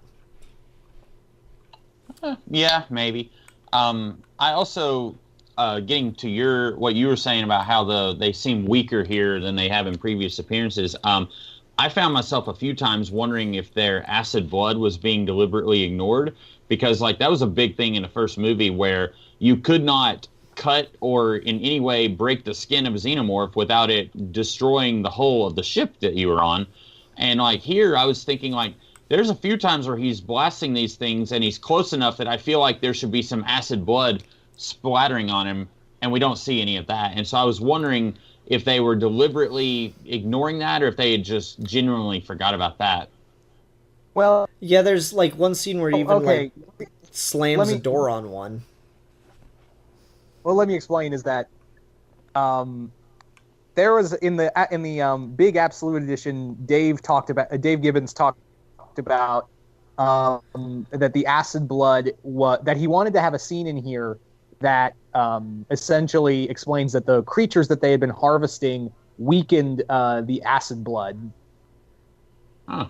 Speaker 3: Yeah, maybe. I also, getting to what you were saying about how they seem weaker here than they have in previous appearances, I found myself a few times wondering if their acid blood was being deliberately ignored, because like that was a big thing in the first movie where you could not cut or in any way break the skin of a xenomorph without it destroying the hull of the ship that you were on. And like here, I was thinking like there's a few times where he's blasting these things and he's close enough that I feel like there should be some acid blood splattering on him, and we don't see any of that. And so I was wondering if they were deliberately ignoring that or if they had just genuinely forgot about that.
Speaker 4: Well,
Speaker 2: yeah, there's like one scene where he even slams a door on one.
Speaker 4: Well, let me explain. Is that there was in the big Absolute Edition, Dave Gibbons talked about that the acid blood that he wanted to have a scene in here that essentially explains that the creatures that they had been harvesting weakened the acid blood.
Speaker 3: Oh,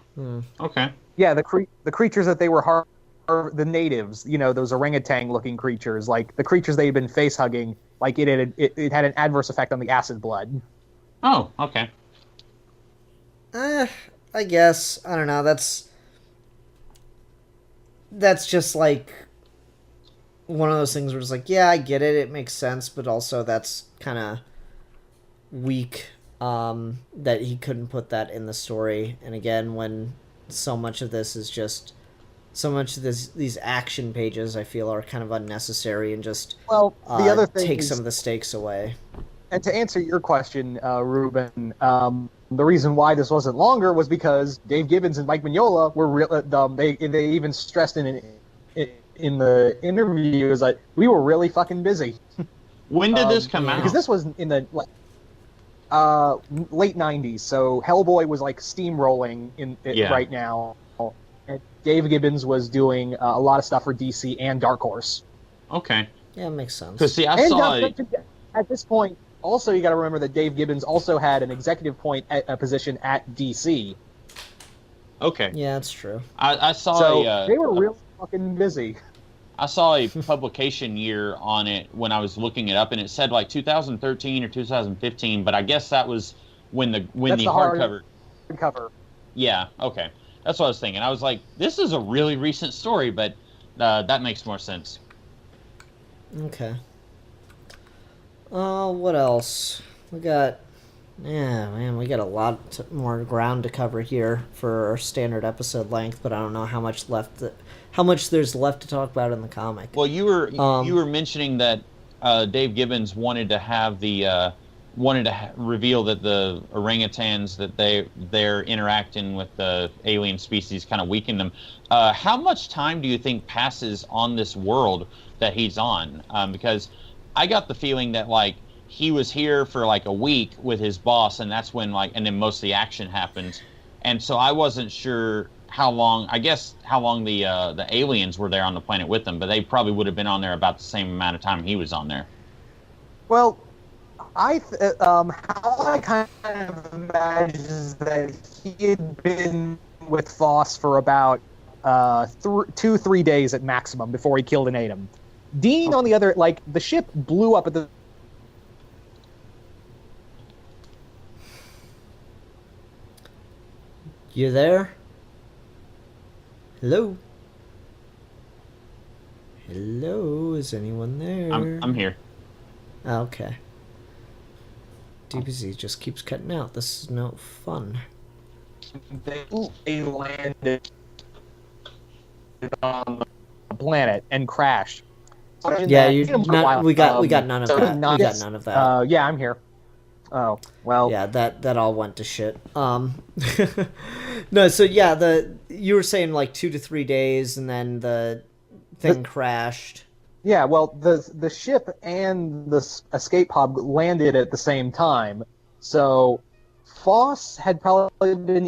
Speaker 3: okay.
Speaker 4: Yeah, the creatures that they were the natives, those orangutan-looking creatures, like the creatures they had been face-hugging, like it had an adverse effect on the acid blood.
Speaker 3: Oh, okay.
Speaker 2: I guess. I don't know. That's just like one of those things where it's like, yeah, I get it. It makes sense, but also that's kind of weak that he couldn't put that in the story. And again, when so much of this is just... So much of these action pages, I feel, are kind of unnecessary and just
Speaker 4: the other thing
Speaker 2: take some of the stakes away.
Speaker 4: And to answer your question, Ruben, the reason why this wasn't longer was because Dave Gibbons and Mike Mignola were they even stressed in the interview is like we were really fucking busy.
Speaker 3: When did this come out?
Speaker 4: Because this was in the late 90s, so Hellboy was like steamrolling right now, and Dave Gibbons was doing a lot of stuff for DC and Dark Horse.
Speaker 3: Okay.
Speaker 2: Yeah, it makes sense.
Speaker 3: Because see,
Speaker 4: At this point, also you got to remember that Dave Gibbons also had an executive position at DC.
Speaker 3: Okay.
Speaker 2: Yeah, that's true.
Speaker 3: I saw
Speaker 4: so they were really fucking busy.
Speaker 3: I saw a publication year on it when I was looking it up, and it said like 2013 or 2015, but I guess that was when the hardcover.
Speaker 4: Cover.
Speaker 3: Yeah, okay. That's what I was thinking. I was like, this is a really recent story, but that makes more sense.
Speaker 2: Okay. What else? We got a lot more ground to cover here for our standard episode length, but I don't know how much there's left to talk about in the comic.
Speaker 3: Well, you were mentioning that Dave Gibbons wanted to reveal that the orangutans, that they're interacting with the alien species, kind of weaken them. How much time do you think passes on this world that he's on? Because I got the feeling that like he was here for like a week with his boss, and that's when and then most of the action happens, and so I wasn't sure how long the aliens were there on the planet with them, but they probably would have been on there about the same amount of time he was on there.
Speaker 4: Well, how I kind of imagine is that he had been with Foss for about 2-3 days at maximum before he killed and ate him. Dean, on the other, the ship blew up at the...
Speaker 2: You there? Hello? Hello? Is anyone there?
Speaker 3: I'm here.
Speaker 2: Okay. DBZ just keeps cutting out. This is no fun.
Speaker 4: They landed on the planet and crashed.
Speaker 2: Yeah, we got none of that. We got none of that.
Speaker 4: Yeah, I'm here. Oh, well.
Speaker 2: Yeah, that all went to shit. No, so yeah, you were saying 2 to 3 days, and then the thing crashed.
Speaker 4: Yeah, well, the ship and the escape pod landed at the same time. So Foss had probably been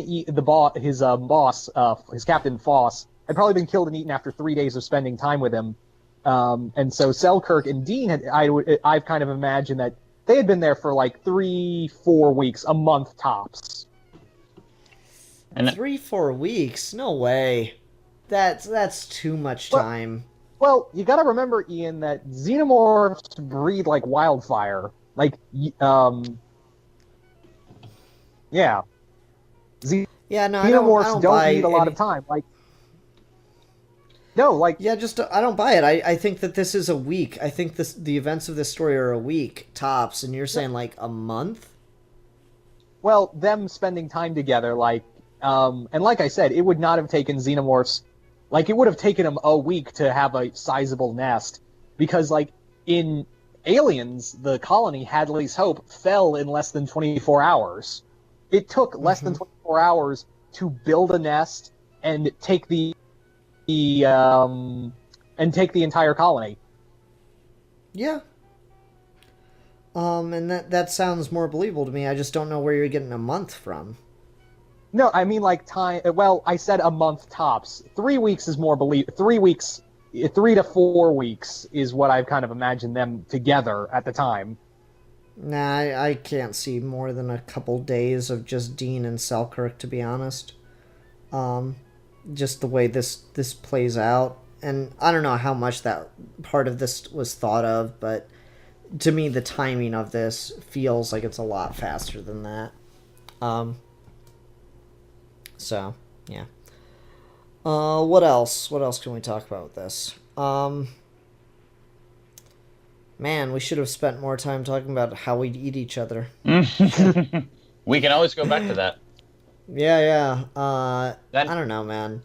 Speaker 4: his captain Foss had probably been killed and eaten after 3 days of spending time with him. And so Selkirk and Dean I've kind of imagined that they had been there for 3-4 weeks, a month tops.
Speaker 2: And 3-4 weeks? No way. That's too much time.
Speaker 4: Well, you got to remember, Ian, that xenomorphs breed like wildfire. Yeah. Xenomorphs don't need a lot of time.
Speaker 2: I don't buy it. I think that this is a week. I think the events of this story are a week tops, and you're saying a month?
Speaker 4: Well, them spending time together, and like I said, it would not have taken xenomorphs. It would have taken them a week to have a sizable nest, because in Aliens, the colony, Hadley's Hope, fell in less than 24 hours. It took less than 24 hours to build a nest and take the entire colony.
Speaker 2: Yeah. And that sounds more believable to me. I just don't know where you're getting a month from.
Speaker 4: No, I mean time. Well, I said a month tops. 3 weeks is more 3 weeks, 3 to 4 weeks is what I've kind of imagined them together at the time.
Speaker 2: Nah, I can't see more than a couple days of just Dean and Selkirk, to be honest. Just the way this plays out, and I don't know how much that part of this was thought of, but to me the timing of this feels like it's a lot faster than that. So yeah. What else can we talk about with this? Man, we should have spent more time talking about how we'd eat each other.
Speaker 3: We can always go back to that.
Speaker 2: Yeah. I don't know, man.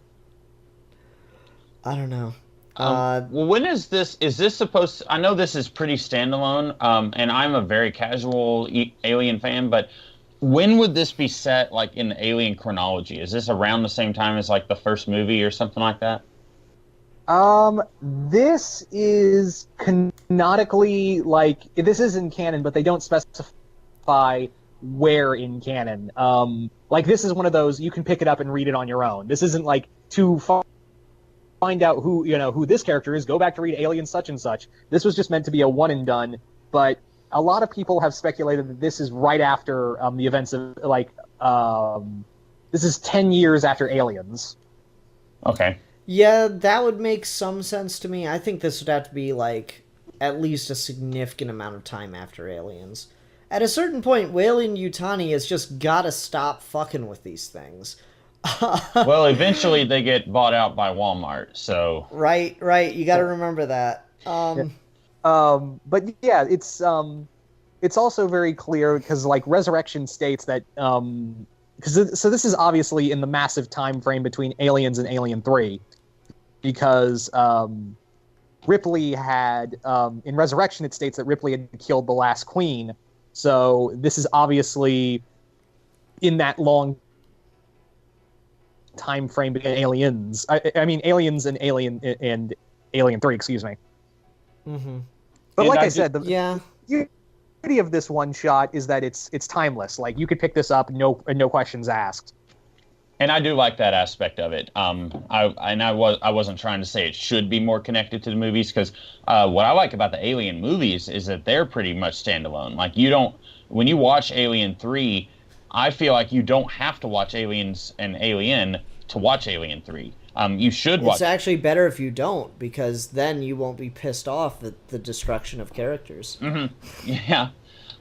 Speaker 2: I don't know.
Speaker 3: Well, when is this? Is this supposed to... I know this is pretty standalone, and I'm a very casual Alien fan, but when would this be set, in the Alien chronology? Is this around the same time as, the first movie or something like that?
Speaker 4: This is canonically, this isn't canon, but they don't specify where in canon. Like, this is one of those, you can pick it up and read it on your own. This isn't like to find out who this character is, go back to read Alien such and such. This was just meant to be a one and done, but a lot of people have speculated that this is right after the events of, like, this is 10 years after Aliens.
Speaker 3: Okay.
Speaker 2: Yeah, that would make some sense to me. I think this would have to be, like, at least a significant amount of time after Aliens. At a certain point, Weyland-Yutani has just gotta stop fucking with these things.
Speaker 3: Well, eventually they get bought out by Walmart, so...
Speaker 2: Right, you gotta remember that.
Speaker 4: But yeah, it's also very clear, because, like, Resurrection states that, so this is obviously in the massive time frame between Aliens and Alien 3, because Ripley had, in Resurrection it states that Ripley had killed the last queen, so this is obviously in that long time frame between Aliens. I mean, Aliens and Alien 3, excuse me.
Speaker 2: Mm-hmm.
Speaker 4: But
Speaker 3: And
Speaker 4: like
Speaker 3: I
Speaker 4: I said, the beauty of this one shot is that it's timeless. Like, you could pick this up, no questions asked.
Speaker 3: And I do like that aspect of it. I wasn't trying to say it should be more connected to the movies, because what I like about the Alien movies is that they're pretty much standalone. Like, when you watch Alien 3, I feel like you don't have to watch Aliens and Alien to watch Alien 3. You should watch.
Speaker 2: It's actually better if you don't, because then you won't be pissed off at the destruction of characters.
Speaker 3: Mm-hmm. Yeah.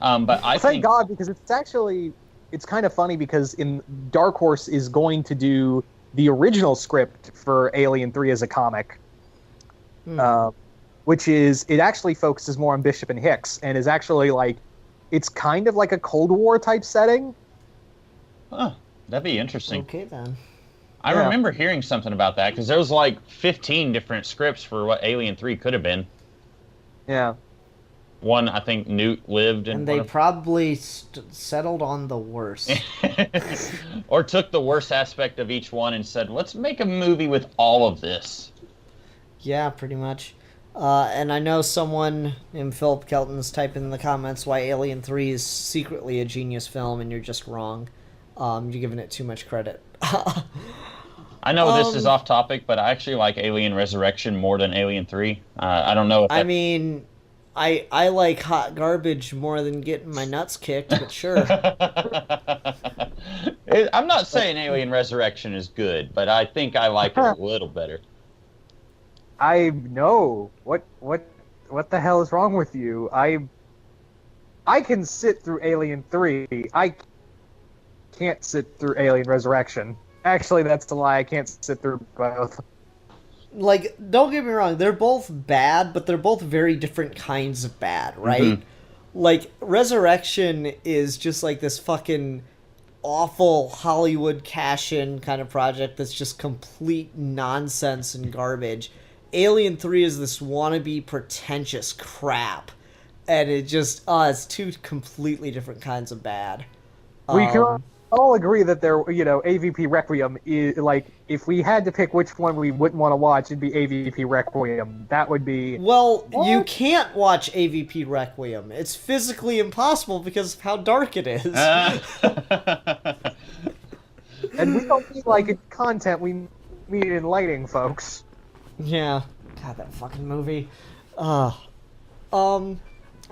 Speaker 3: But I
Speaker 4: Thank
Speaker 3: think...
Speaker 4: God, because it's kind of funny, because Dark Horse is going to do the original script for Alien 3 as a comic, which is, it actually focuses more on Bishop and Hicks, and is actually, like, it's kind of like a Cold War type setting.
Speaker 3: Huh, that'd be interesting.
Speaker 2: Okay, then.
Speaker 3: I remember hearing something about that, because there was like 15 different scripts for what Alien 3 could have been.
Speaker 4: Yeah.
Speaker 3: One, I think Newt lived in.
Speaker 2: And they probably settled on the worst.
Speaker 3: Or took the worst aspect of each one and said, let's make a movie with all of this.
Speaker 2: Yeah, pretty much. And I know someone named Philip Kelton's typing in the comments why Alien 3 is secretly a genius film, and you're just wrong. You're giving it too much credit.
Speaker 3: I know this is off topic, but I actually like Alien Resurrection more than Alien 3. I don't know if
Speaker 2: I mean, I like hot garbage more than getting my nuts kicked, but sure.
Speaker 3: I'm not saying Alien Resurrection is good, but I think I like it a little better.
Speaker 4: I know. What the hell is wrong with you? I can sit through Alien 3. I can't sit through Alien Resurrection. Actually, that's a lie. I can't sit through both.
Speaker 2: Like, don't get me wrong, they're both bad, but they're both very different kinds of bad, right?
Speaker 3: Mm-hmm.
Speaker 2: Like, Resurrection is just like this fucking awful Hollywood cash-in kind of project that's just complete nonsense and garbage. Alien 3 is this wannabe pretentious crap, and it just, it's two completely different kinds of bad.
Speaker 4: We can all agree that AVP Requiem is, like, if we had to pick which one we wouldn't want to watch, it'd be AVP Requiem. That would be...
Speaker 2: Well, you can't watch AVP Requiem. It's physically impossible because of how dark it is.
Speaker 4: And we don't need, like, content, we need lighting, folks.
Speaker 2: Yeah. God, that fucking movie.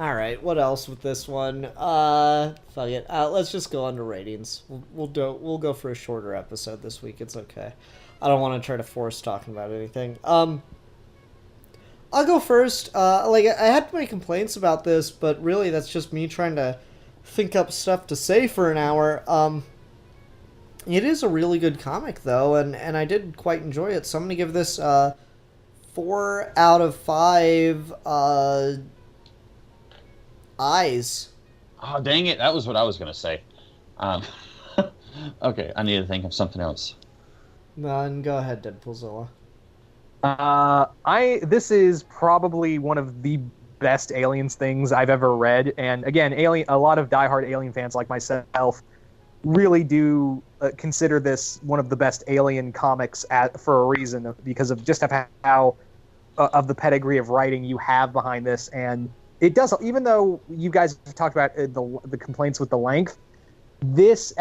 Speaker 2: Alright, what else with this one? Fuck it. Let's just go on to ratings. We'll go for a shorter episode this week. It's okay. I don't want to try to force talking about anything. I'll go first. I had my complaints about this, but really that's just me trying to think up stuff to say for an hour. It is a really good comic, though, and I did quite enjoy it. So I'm going to give this 4 out of 5 eyes.
Speaker 3: Oh, dang it. That was what I was going to say. Okay, I need to think of something else.
Speaker 2: Then go ahead, Deadpoolzilla.
Speaker 4: This is probably one of the best Aliens things I've ever read. And again, a lot of diehard Alien fans like myself really do consider this one of the best Alien comics for a reason, because of just how of the pedigree of writing you have behind this. And it does, even though you guys have talked about the complaints with the length, this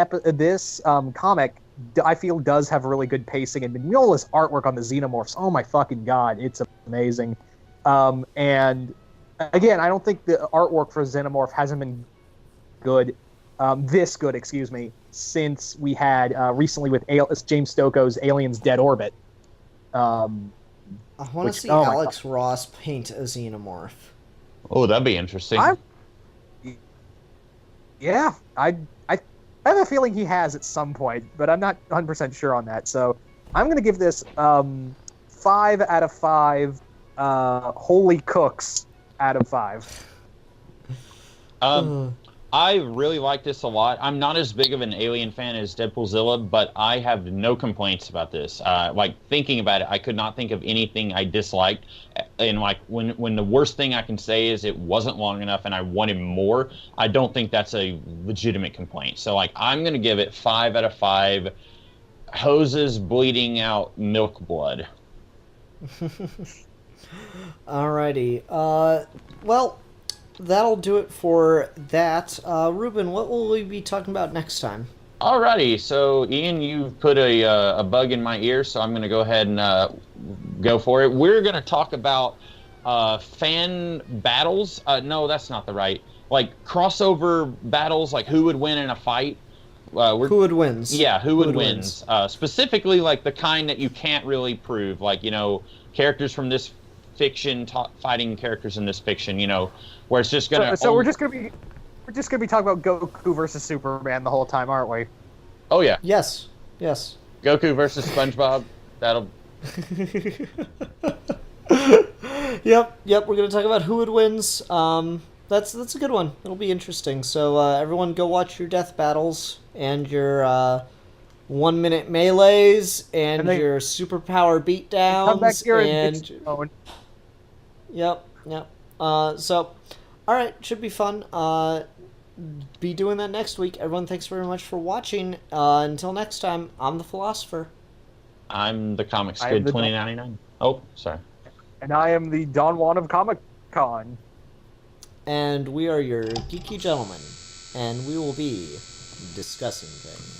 Speaker 4: comic, I feel, does have really good pacing, and Mignola's artwork on the Xenomorphs, oh my fucking god, it's amazing. And again, I don't think the artwork for Xenomorph hasn't been good, this good, excuse me, since we had recently with James Stokoe's Aliens Dead Orbit.
Speaker 2: I want to see Alex Ross paint a Xenomorph.
Speaker 3: Oh, that'd be interesting.
Speaker 4: I have a feeling he has at some point, but I'm not 100% sure on that. So I'm going to give this 5 out of 5 holy cooks out of 5.
Speaker 3: I really like this a lot. I'm not as big of an Alien fan as Deadpoolzilla, but I have no complaints about this. Like, thinking about it, I could not think of anything I disliked. And, like, when the worst thing I can say is it wasn't long enough and I wanted more, I don't think that's a legitimate complaint. So, like, I'm going to give it 5 out of 5 hoses bleeding out milk blood.
Speaker 2: Alrighty. Well, that'll do it for that. Ruben, what will we be talking about next time?
Speaker 3: Alrighty, so Ian, you've put a bug in my ear, so I'm going to go ahead and go for it. We're going to talk about fan battles. No, that's not the right. Like crossover battles, like who would win in a fight. Who
Speaker 2: would wins?
Speaker 3: Yeah, who would wins. Specifically, like the kind that you can't really prove, like, you know, characters from this fiction fighting characters in this fiction, you know, where it's just gonna.
Speaker 4: So we're just gonna be talking about Goku versus Superman the whole time, aren't we?
Speaker 3: Oh yeah.
Speaker 2: Yes.
Speaker 3: Goku versus SpongeBob. That'll.
Speaker 2: Yep. We're gonna talk about who would wins. That's a good one. It'll be interesting. So everyone, go watch your death battles and your 1-minute melees and your superpower beatdowns.
Speaker 4: Come back here
Speaker 2: and Yep. So, all right, should be fun. Be doing that next week. Everyone, thanks very much for watching. Until next time, I'm the Philosopher.
Speaker 3: I'm the Comics Kid 2099. Oh, sorry.
Speaker 4: And I am the Don Juan of Comic Con.
Speaker 2: And we are your geeky gentlemen, and we will be discussing things.